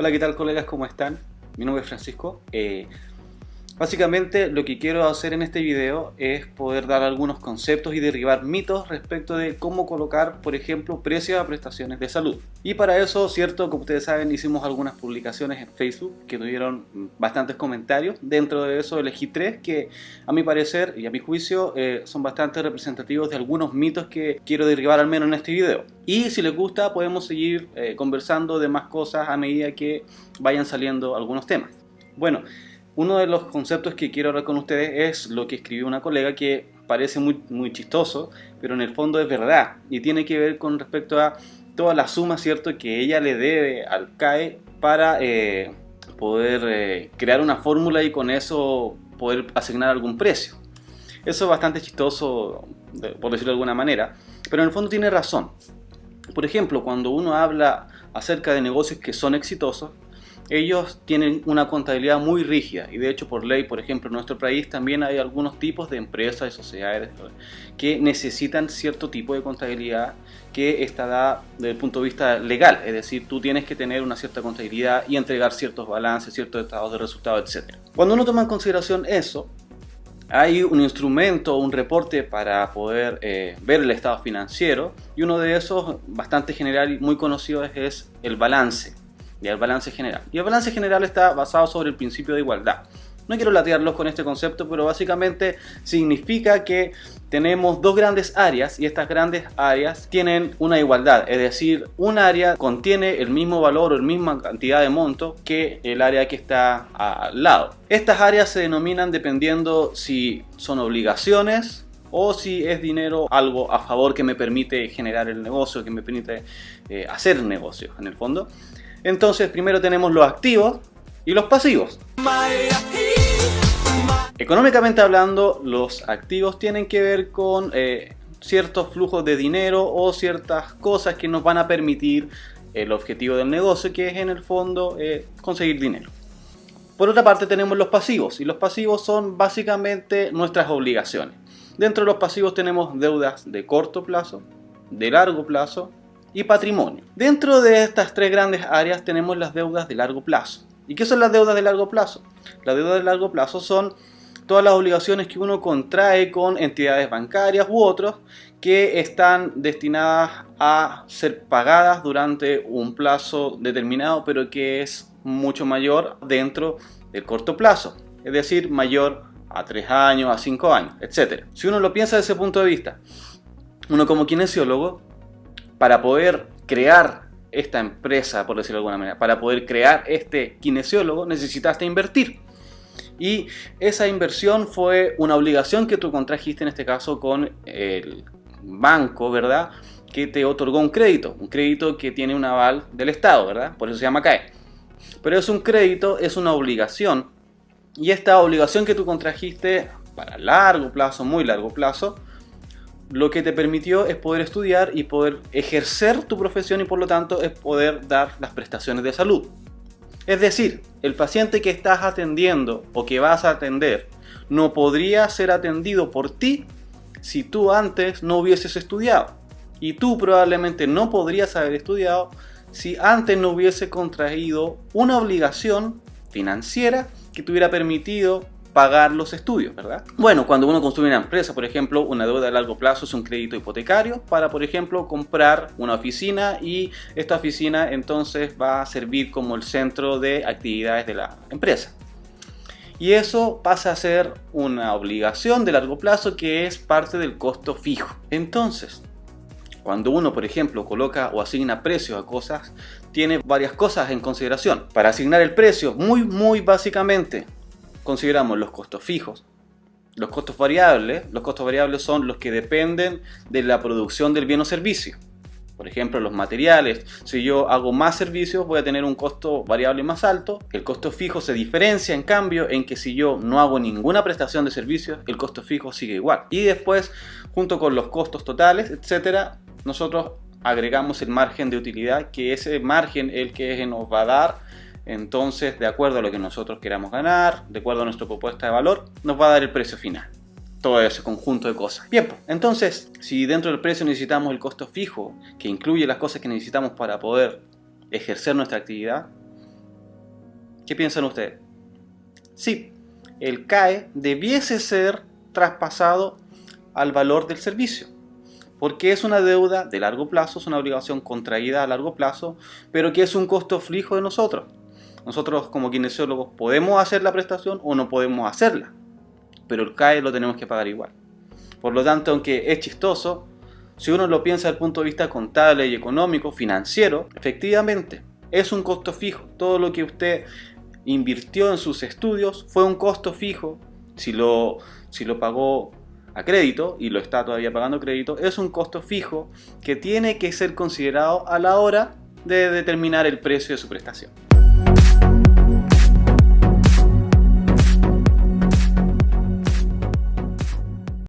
Hola, ¿qué tal colegas? ¿Cómo están? Mi nombre es Francisco. Básicamente lo que quiero hacer en este video es poder dar algunos conceptos y derribar mitos respecto de cómo colocar, por ejemplo, precios a prestaciones de salud. Y para eso, cierto, como ustedes saben, hicimos algunas publicaciones en Facebook que tuvieron bastantes comentarios. Dentro de eso elegí 3 que a mi parecer y a mi juicio son bastante representativos de algunos mitos que quiero derribar al menos en este video. Y si les gusta podemos seguir conversando de más cosas a medida que vayan saliendo algunos temas. Bueno, uno de los conceptos que quiero hablar con ustedes es lo que escribió una colega que parece muy chistoso, pero en el fondo es verdad y tiene que ver con respecto a toda la suma, ¿cierto?, que ella le debe al CAE para poder crear una fórmula y con eso poder asignar algún precio. Eso es bastante chistoso, por decirlo de alguna manera, pero en el fondo tiene razón. Por ejemplo, cuando uno habla acerca de negocios que son exitosos, ellos tienen una contabilidad muy rígida y de hecho por ley, por ejemplo, en nuestro país también hay algunos tipos de empresas y sociedades que necesitan cierto tipo de contabilidad que está dada desde el punto de vista legal, es decir, tú tienes que tener una cierta contabilidad y entregar ciertos balances, ciertos estados de resultados, etc. Cuando uno toma en consideración eso, hay un instrumento, un reporte para poder ver el estado financiero y uno de esos, bastante general y muy conocido, es el balance. Y el balance general. Y el balance general está basado sobre el principio de igualdad. No quiero latearlos con este concepto, pero básicamente significa que tenemos dos grandes áreas y estas grandes áreas tienen una igualdad. Es decir, un área contiene el mismo valor o la misma cantidad de monto que el área que está al lado. Estas áreas se denominan dependiendo si son obligaciones o si es dinero, algo a favor que me permite generar el negocio, que me permite hacer negocios en el fondo. Entonces primero tenemos los activos y los pasivos. Económicamente hablando, los activos tienen que ver con ciertos flujos de dinero o ciertas cosas que nos van a permitir el objetivo del negocio, que es en el fondo conseguir dinero. Por otra parte tenemos los pasivos y los pasivos son básicamente nuestras obligaciones. Dentro de los pasivos tenemos deudas de corto plazo, de largo plazo y patrimonio. Dentro de estas 3 grandes áreas tenemos las deudas de largo plazo. ¿Y qué son las deudas de largo plazo? Las deudas de largo plazo son todas las obligaciones que uno contrae con entidades bancarias u otros que están destinadas a ser pagadas durante un plazo determinado, pero que es mucho mayor dentro del corto plazo, es decir, mayor a 3 años, a 5 años, etc. Si uno lo piensa desde ese punto de vista, uno como kinesiólogo, para poder crear esta empresa, por decirlo de alguna manera, para poder crear este kinesiólogo, necesitaste invertir. Y esa inversión fue una obligación que tú contrajiste en este caso con el banco, ¿verdad?, que te otorgó un crédito que tiene un aval del Estado, ¿verdad? Por eso se llama CAE. Pero es un crédito, es una obligación, y esta obligación que tú contrajiste para largo plazo, muy largo plazo, lo que te permitió es poder estudiar y poder ejercer tu profesión y por lo tanto es poder dar las prestaciones de salud. Es decir, el paciente que estás atendiendo o que vas a atender no podría ser atendido por ti si tú antes no hubieses estudiado. Y tú probablemente no podrías haber estudiado si antes no hubiese contraído una obligación financiera que te hubiera permitido pagar los estudios, ¿verdad? Bueno, cuando uno construye una empresa, por ejemplo, una deuda de largo plazo es un crédito hipotecario para, por ejemplo, comprar una oficina y esta oficina entonces va a servir como el centro de actividades de la empresa. Y eso pasa a ser una obligación de largo plazo que es parte del costo fijo. Entonces, cuando uno, por ejemplo, coloca o asigna precios a cosas, tiene varias cosas en consideración. Para asignar el precio, muy básicamente, consideramos los costos fijos, los costos variables. Los costos variables son los que dependen de la producción del bien o servicio. Por ejemplo, los materiales. Si yo hago más servicios, voy a tener un costo variable más alto. El costo fijo se diferencia, en cambio, en que si yo no hago ninguna prestación de servicios, el costo fijo sigue igual. Y después, junto con los costos totales, etcétera, nosotros agregamos el margen de utilidad, que ese margen es el que nos va a dar. Entonces, de acuerdo a lo que nosotros queramos ganar, de acuerdo a nuestra propuesta de valor, nos va a dar el precio final. Todo ese conjunto de cosas. Bien, entonces, si dentro del precio necesitamos el costo fijo, que incluye las cosas que necesitamos para poder ejercer nuestra actividad, ¿Qué piensan ustedes? Sí, el CAE debiese ser traspasado al valor del servicio, porque es una deuda de largo plazo, es una obligación contraída a largo plazo, pero que es un costo fijo de nosotros. Nosotros como kinesiólogos podemos hacer la prestación o no podemos hacerla, pero el CAE lo tenemos que pagar igual. Por lo tanto, aunque es chistoso, si uno lo piensa desde el punto de vista contable y económico, financiero, efectivamente es un costo fijo. Todo lo que usted invirtió en sus estudios fue un costo fijo. Si lo pagó a crédito y lo está todavía pagando a crédito, es un costo fijo que tiene que ser considerado a la hora de determinar el precio de su prestación.